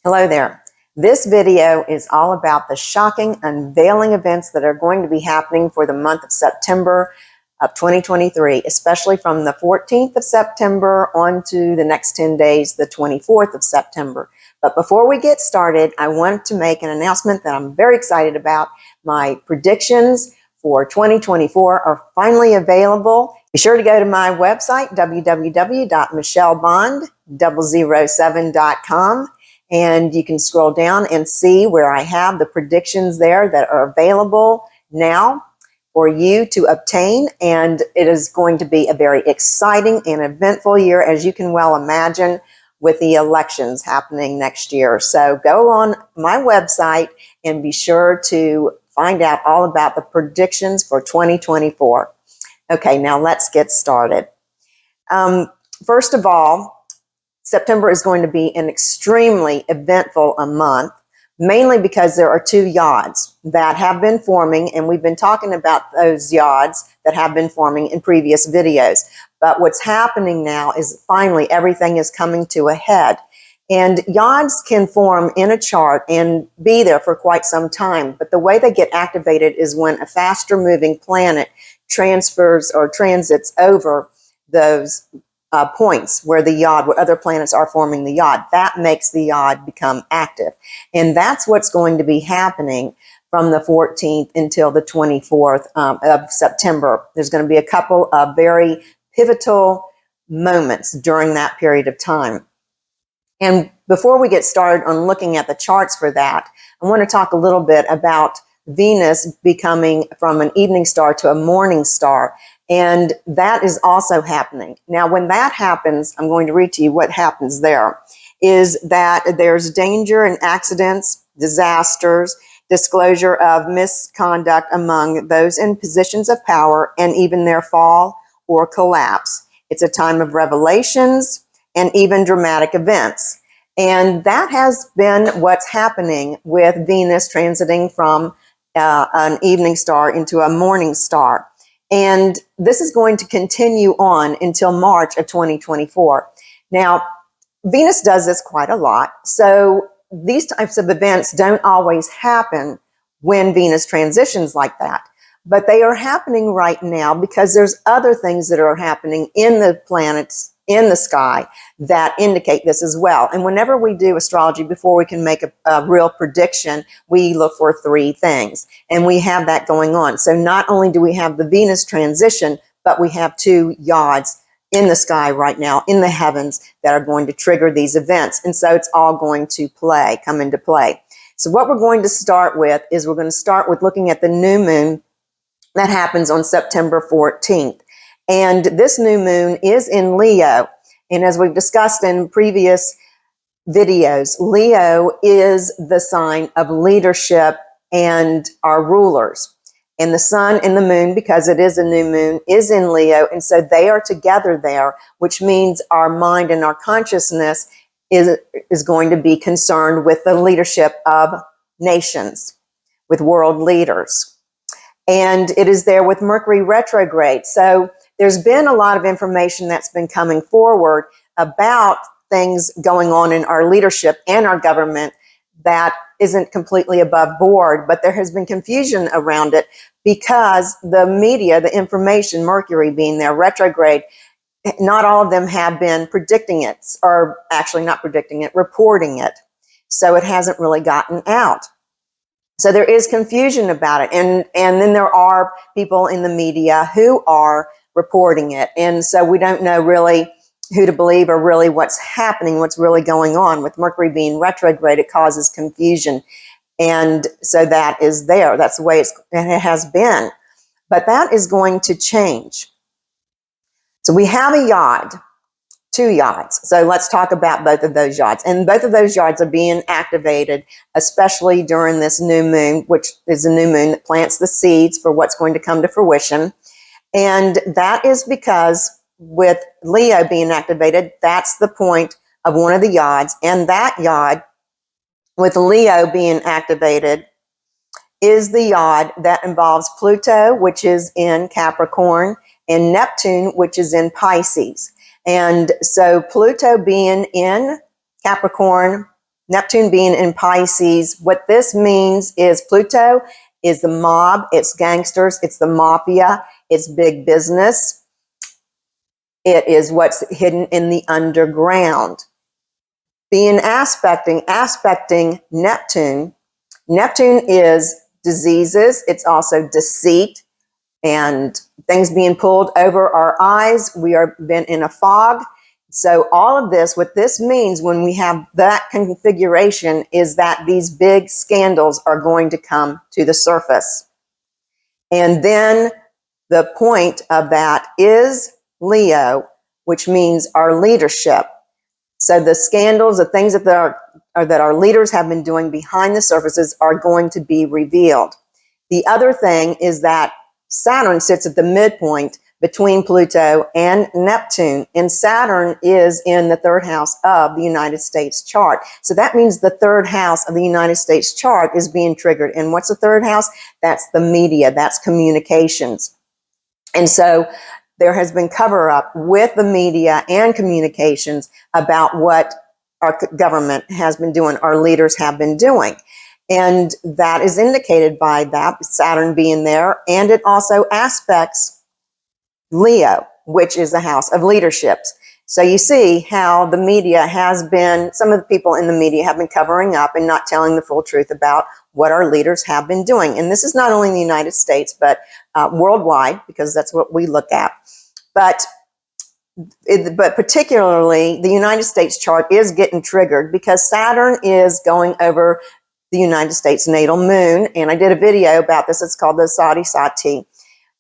Hello there. This video is all about the shocking unveiling events that are going to be happening for the month of September of 2023, especially from the 14th of September on to the next 10 days, the 24th of September. But before we get started, I want to make an announcement that I'm very excited about. My predictions for 2024 are finally available. Be sure to go to my website, www.michellebond007.com. And you can scroll down and see where I have the predictions there that are available now for you to obtain. And it is going to be a very exciting and eventful year, as you can well imagine, with the elections happening next year. So go on my website and be sure to find out all about the predictions for 2024. Okay, now let's get started. First of all, September is going to be an extremely eventful month, mainly because there are two yods that have been forming, and we've been talking about those yods that have been forming in previous videos. But what's happening now is finally everything is coming to a head. And yods can form in a chart and be there for quite some time, but the way they get activated is when a faster moving planet transfers or transits over those points where where other planets are forming the yod. That makes the yod become active. And that's what's going to be happening from the 14th until the 24th of September. There's going to be a couple of very pivotal moments during that period of time. And before we get started on looking at the charts for that, I want to talk a little bit about Venus becoming from an evening star to a morning star. And that is also happening. Now, when that happens, I'm going to read to you what happens there, is that there's danger and accidents, disasters, disclosure of misconduct among those in positions of power, and even their fall or collapse. It's a time of revelations and even dramatic events. And that has been what's happening with Venus transiting from an evening star into a morning star. And this is going to continue on until March of 2024. Now, Venus does this quite a lot. So these types of events don't always happen when Venus transitions like that. But they are happening right now because there's other things that are happening in the planets in the sky that indicate this as well. And whenever we do astrology, before we can make a real prediction, we look for three things. And we have that going on. So not only do we have the Venus transition, but we have two yods in the sky right now, in the heavens, that are going to trigger these events. And so it's all going to come into play. So what we're going to start with is we're going to start with looking at the new moon that happens on September 14th. And this new moon is in Leo. And as we've discussed in previous videos, Leo is the sign of leadership and our rulers. And the sun and the moon, because it is a new moon, is in Leo. And so they are together there, which means our mind and our consciousness is going to be concerned with the leadership of nations, with world leaders. And it is there with Mercury retrograde. So there's been a lot of information that's been coming forward about things going on in our leadership and our government that isn't completely above board, but there has been confusion around it because the media, the information, Mercury being there retrograde, not all of them have been predicting it, or actually not predicting it, reporting it. So it hasn't really gotten out. So there is confusion about it. And then there are people in the media who are reporting it. And so we don't know really who to believe or really what's happening, what's really going on. With Mercury being retrograde, it causes confusion. And so that is there. That's the way it has been. But that is going to change. So we have a yod, two yods. So let's talk about both of those yods. And both of those yods are being activated, especially during this new moon, which is a new moon that plants the seeds for what's going to come to fruition. And that is because with Leo being activated, that's the point of one of the yods. And that yod, with Leo being activated, is the yod that involves Pluto, which is in Capricorn, and Neptune, which is in Pisces. And so Pluto being in Capricorn Neptune being in Pisces, what this means is Pluto is the mob, it's gangsters, it's the mafia, it's big business. It is what's hidden in the underground. Being aspecting Neptune. Neptune is diseases. It's also deceit and things being pulled over our eyes. We are been in a fog. So all of this, what this means when we have that configuration is that these big scandals are going to come to the surface. And then the point of that is Leo, which means our leadership. So the scandals, the things that our leaders have been doing behind the surfaces are going to be revealed. The other thing is that Saturn sits at the midpoint between Pluto and Neptune, and Saturn is in the third house of the United States chart. So that means the third house of the United States chart is being triggered. And what's the third house? That's the media, that's communications. And so there has been cover up with the media and communications about what our government has been doing, our leaders have been doing. And that is indicated by that Saturn being there. And it also aspects Leo, which is the house of leaderships. So you see how the media has been, some of the people in the media have been covering up and not telling the full truth about what our leaders have been doing. And this is not only in the United States, but worldwide, because that's what we look at. But particularly the United States chart is getting triggered because Saturn is going over the United States natal moon. And I did a video about this. It's called the Sati Sati.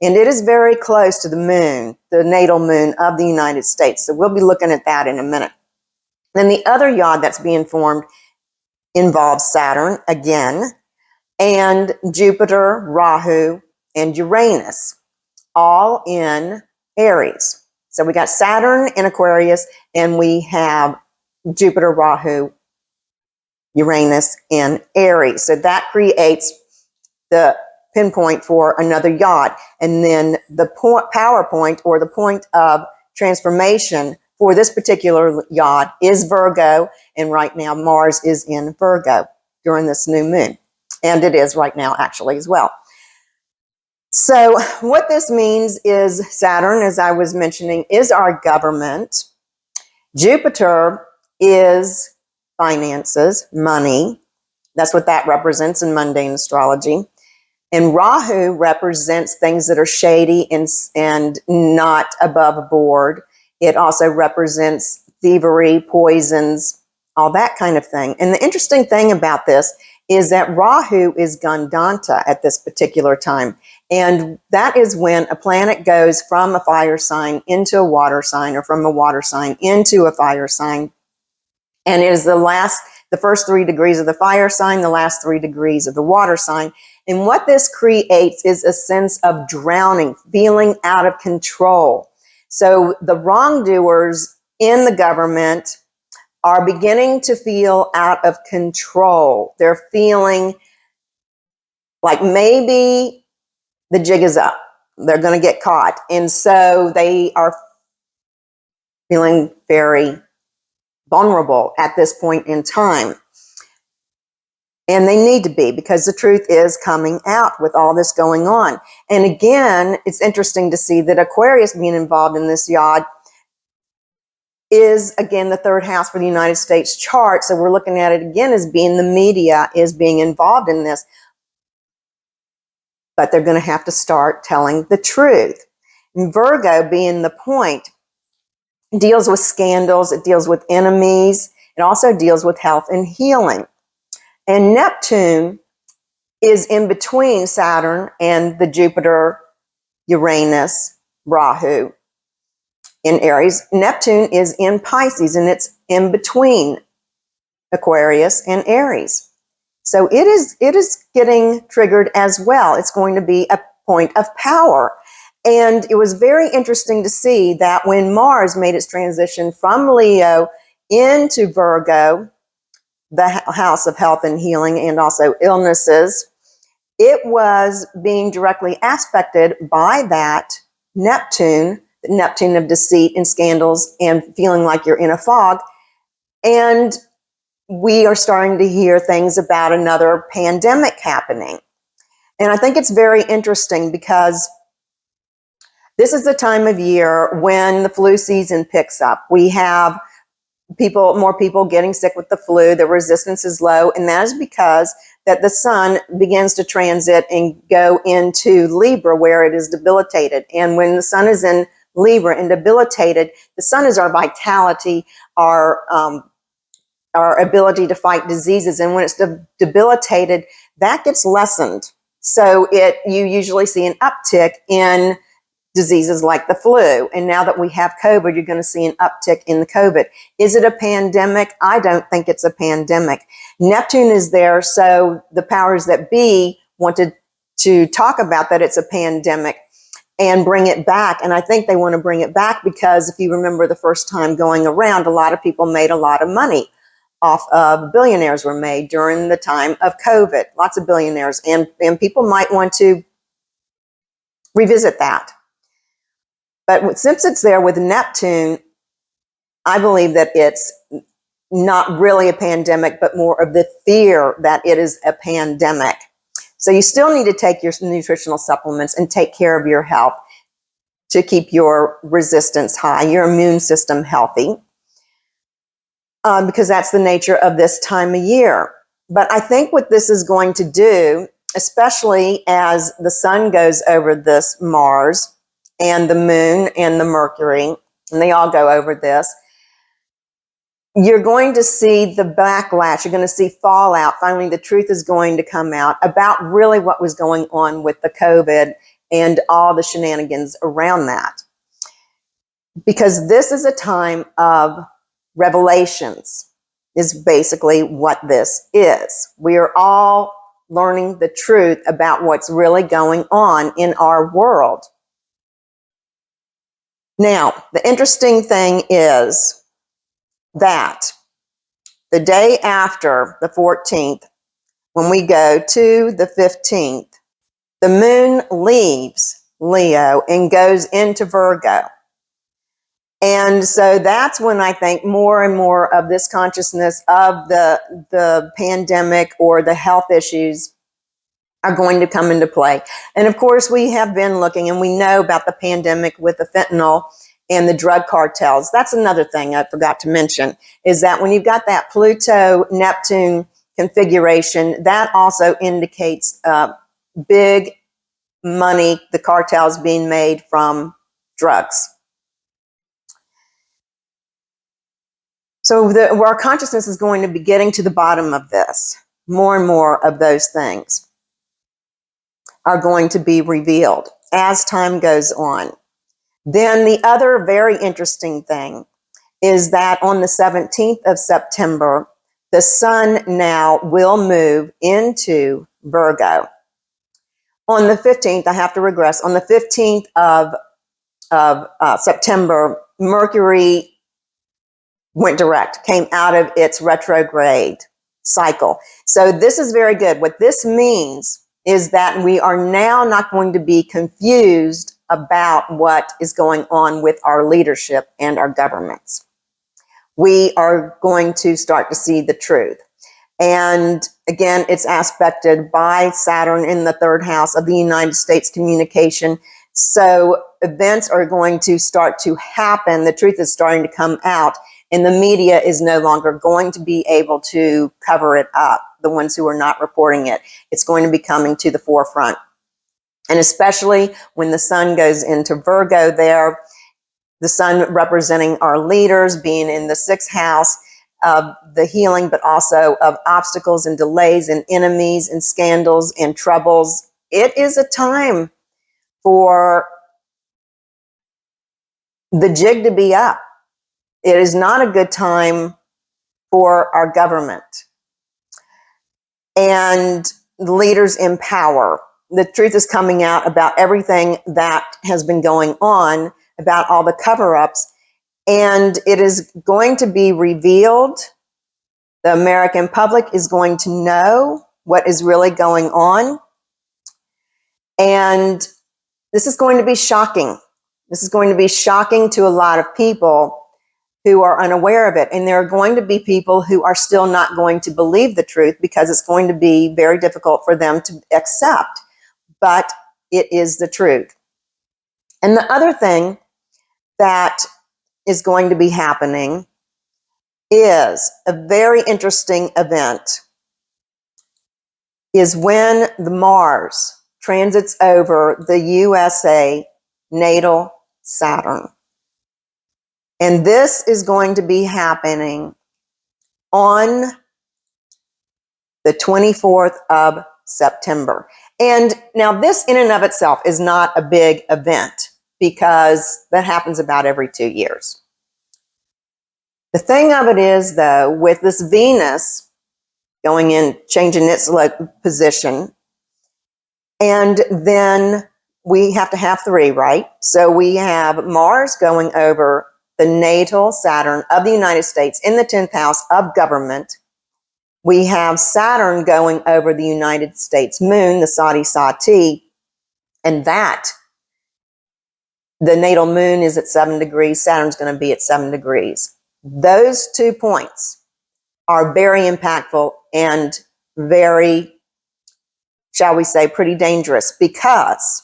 And it is very close to the moon, the natal moon of the United States. So we'll be looking at that in a minute. Then the other yod that's being formed involves Saturn again, and Jupiter, Rahu, and Uranus, all in Aries. So we got Saturn in Aquarius, and we have Jupiter, Rahu, Uranus in Aries. So that creates the pinpoint for another yod. And then the power point, or the point of transformation for this particular yod, is Virgo. And right now Mars is in Virgo during this new moon. And it is right now actually as well. So what this means is Saturn, as I was mentioning, is our government. Jupiter is finances, money. That's what that represents in mundane astrology. And Rahu represents things that are shady and not above board. It also represents thievery, poisons, all that kind of thing. And the interesting thing about this is that Rahu is Gandanta at this particular time. And that is when a planet goes from a fire sign into a water sign, or from a water sign into a fire sign. And it is the first 3 degrees of the fire sign, the last 3 degrees of the water sign. And what this creates is a sense of drowning, feeling out of control. So the wrongdoers in the government are beginning to feel out of control. They're feeling like maybe the jig is up. They're going to get caught. And so they are feeling very vulnerable at this point in time. And they need to be, because the truth is coming out with all this going on. And again, it's interesting to see that Aquarius being involved in this yod is, again, the third house for the United States chart. So we're looking at it again as being the media is being involved in this. But they're going to have to start telling the truth. And Virgo, being the point, deals with scandals. It deals with enemies. It also deals with health and healing. And Neptune is in between Saturn and the Jupiter, Uranus, Rahu in Aries. Neptune is in Pisces, and it's in between Aquarius and Aries. So it is getting triggered as well. It's going to be a point of power. And it was very interesting to see that when Mars made its transition from Leo into Virgo, the house of health and healing and also illnesses, it was being directly aspected by that Neptune, the Neptune of deceit and scandals and feeling like you're in a fog. And we are starting to hear things about another pandemic happening. And I think it's very interesting because this is the time of year when the flu season picks up. We have more people getting sick with the flu. The resistance is low, and that is because that the sun begins to transit and go into Libra, where it is debilitated. And when the sun is in Libra and debilitated, the sun is our vitality, our ability to fight diseases. And when it's debilitated, that gets lessened. So you usually see an uptick in diseases like the flu. And now that we have COVID, you're going to see an uptick in the COVID. Is it a pandemic? I don't think it's a pandemic. Neptune is there, so the powers that be wanted to talk about that it's a pandemic and bring it back. And I think they want to bring it back because if you remember the first time going around, a lot of people made a lot of money off of, billionaires were made during the time of COVID, lots of billionaires. And people might want to revisit that. But since it's there with Neptune, I believe that it's not really a pandemic, but more of the fear that it is a pandemic. So you still need to take your nutritional supplements and take care of your health to keep your resistance high, your immune system healthy, because that's the nature of this time of year. But I think what this is going to do, especially as the sun goes over this Mars, and the moon and the Mercury, and they all go over this, you're going to see the backlash. You're going to see fallout. Finally, the truth is going to come out about really what was going on with the COVID and all the shenanigans around that. Because this is a time of revelations, is basically what this is. We are all learning the truth about what's really going on in our world. Now, the interesting thing is that the day after the 14th, when we go to the 15th, the moon leaves Leo and goes into Virgo. And so that's when I think more and more of this consciousness of the pandemic or the health issues are going to come into play. And of course, we have been looking and we know about the pandemic with the fentanyl and the drug cartels. That's another thing I forgot to mention, is that when you've got that Pluto-Neptune configuration, that also indicates big money, the cartels being made from drugs. So our consciousness is going to be getting to the bottom of this. More and more of those things are going to be revealed as time goes on. Then the other very interesting thing is that on the 17th of September, the sun now will move into Virgo. On the 15th, I have to regress, on the 15th of September, Mercury went direct, came out of its retrograde cycle. So this is very good. What this means is that we are now not going to be confused about what is going on with our leadership and our governments. We are going to start to see the truth. And again, it's aspected by Saturn in the third house of the United States communication. So events are going to start to happen. The truth is starting to come out, and the media is no longer going to be able to cover it up, the ones who are not reporting it. It's going to be coming to the forefront. And especially when the sun goes into Virgo there, the sun representing our leaders, being in the sixth house of the healing, but also of obstacles and delays and enemies and scandals and troubles. It is a time for the jig to be up. It is not a good time for our government and the leaders in power. The truth is coming out about everything that has been going on, about all the cover-ups, and it is going to be revealed. The American public is going to know what is really going on, and this is going to be shocking. This is going to be shocking to a lot of people who are unaware of it. And there are going to be people who are still not going to believe the truth because it's going to be very difficult for them to accept. But it is the truth. And the other thing that is going to be happening is a very interesting event, is when the Mars transits over the USA natal Saturn. And this is going to be happening on the 24th of September. And now this in and of itself is not a big event because that happens about every 2 years. The thing of it is, though, with this Venus going in, changing its position, and then we have to have three, right? So we have Mars going over the natal Saturn of the United States in the 10th house of government. We have Saturn going over the United States moon, the Sati Sati, and that, the natal moon is at 7 degrees, Saturn's going to be at 7 degrees. Those 2 points are very impactful and very, shall we say, pretty dangerous, because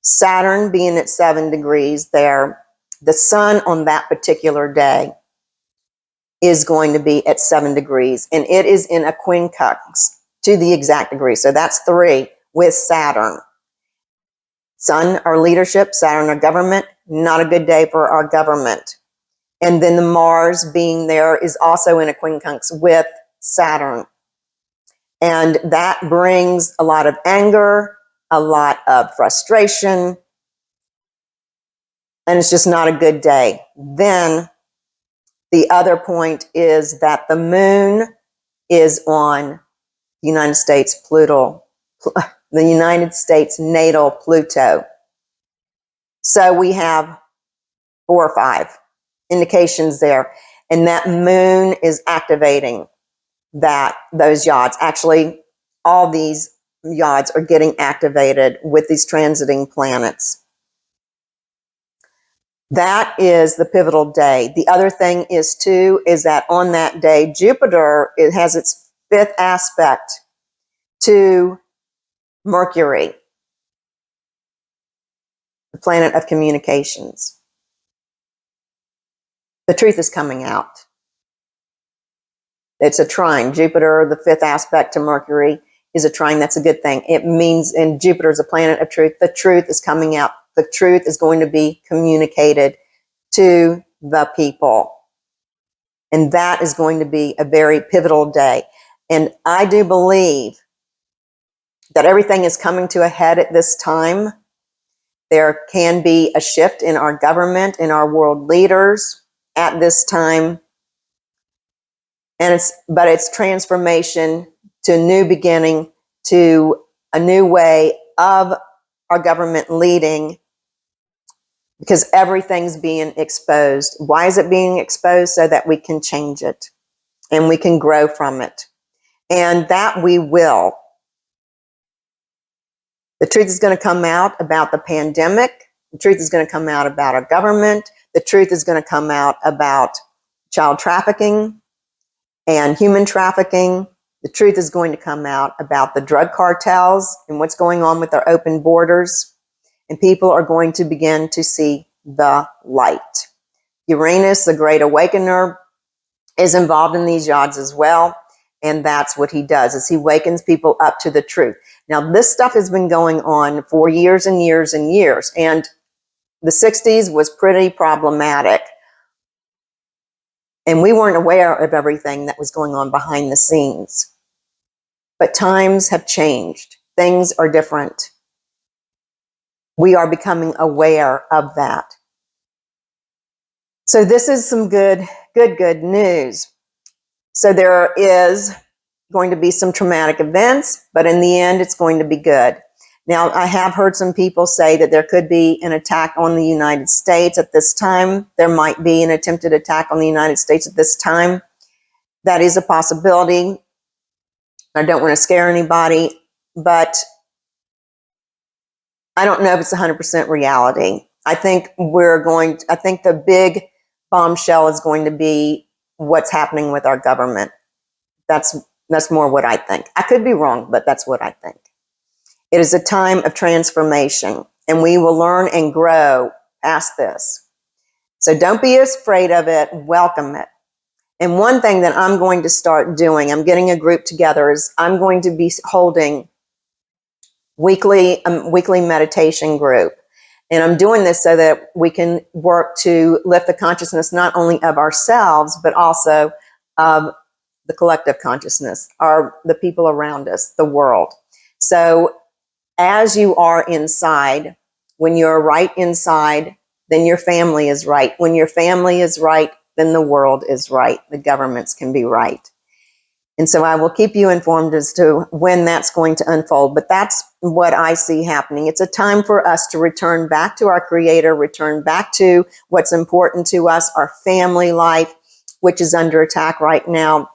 Saturn being at 7 degrees there, the sun on that particular day is going to be at 7 degrees, and it is in a quincunx to the exact degree. So that's 3 with Saturn. Sun, our leadership, Saturn, our government, not a good day for our government. And then the Mars being there is also in a quincunx with Saturn. And that brings a lot of anger, a lot of frustration, and it's just not a good day. Then the other point is that the moon is on the United States Pluto, the United States natal Pluto. So we have 4 or 5 indications there. And that moon is activating those yods. Actually, all these yods are getting activated with these transiting planets. That is the pivotal day. The other thing is, too, is that on that day, Jupiter, it has its 5th aspect to Mercury, the planet of communications. The truth is coming out. It's a trine. Jupiter, the 5th aspect to Mercury, is a trine. That's a good thing. It means, and Jupiter is a planet of truth, the truth is coming out. The truth is going to be communicated to the people. And that is going to be a very pivotal day. And I do believe that everything is coming to a head at this time. There can be a shift in our government, in our world leaders at this time. And it's transformation to a new beginning, to a new way of our government leading, because everything's being exposed. Why is it being exposed? So that we can change it and we can grow from it. And that we will. The truth is going to come out about the pandemic. The truth is going to come out about our government. The truth is going to come out about child trafficking and human trafficking. The truth is going to come out about the drug cartels and what's going on with our open borders. And people are going to begin to see the light. Uranus, the great awakener, is involved in these yods as well. And that's what he does, is he wakens people up to the truth. Now, this stuff has been going on for years and years and years. And the 60s was pretty problematic. And we weren't aware of everything that was going on behind the scenes. But times have changed. Things are different. We are becoming aware of that. So this is some good news. So there is going to be some traumatic events, but in the end, it's going to be good. Now, I have heard some people say that there could be an attack on the United States at this time. There might be an attempted attack on the United States at this time. That is a possibility. I don't want to scare anybody, but I don't know if it's 100% reality. I think the big bombshell is going to be what's happening with our government. That's more what I think. I could be wrong, but that's what I think. It is a time of transformation, and we will learn and grow past this. So don't be afraid of it. Welcome it. And one thing that I'm going to start doing, I'm getting a group together, is I'm going to be holding weekly meditation group. And I'm doing this so that we can work to lift the consciousness not only of ourselves, but also of the collective consciousness, the people around us, the world. So as you are inside, when you're right inside, then your family is right. When your family is right, then the world is right. The governments can be right. And so I will keep you informed as to when that's going to unfold. But that's what I see happening. It's a time for us to return back to our Creator, return back to what's important to us, our family life, which is under attack right now,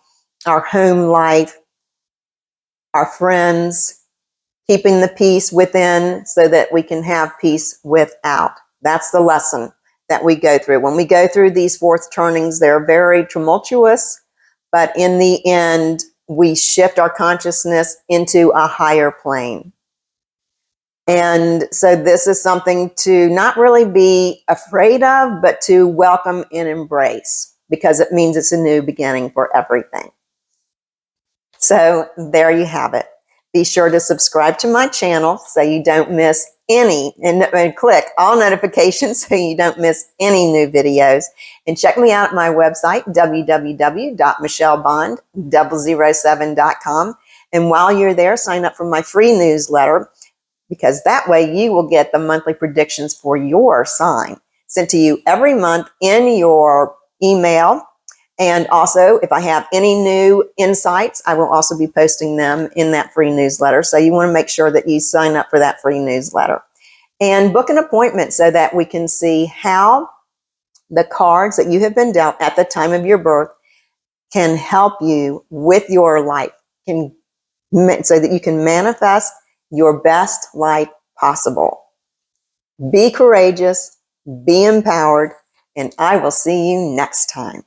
our home life, our friends, keeping the peace within so that we can have peace without. That's the lesson that we go through. When we go through these fourth turnings, they're very tumultuous, but in the end, we shift our consciousness into a higher plane. And so this is something to not really be afraid of, but to welcome and embrace, because it means it's a new beginning for everything. So there you have it. Be sure to subscribe to my channel so you don't miss any, and click all notifications so you don't miss any new videos. And check me out at my website, www.michellebond007.com. And while you're there, sign up for my free newsletter, because that way you will get the monthly predictions for your sign sent to you every month in your email. And also, if I have any new insights, I will also be posting them in that free newsletter. So you want to make sure that you sign up for that free newsletter. And book an appointment so that we can see how the cards that you have been dealt at the time of your birth can help you with your life, so that you can manifest your best life possible. Be courageous, be empowered, and I will see you next time.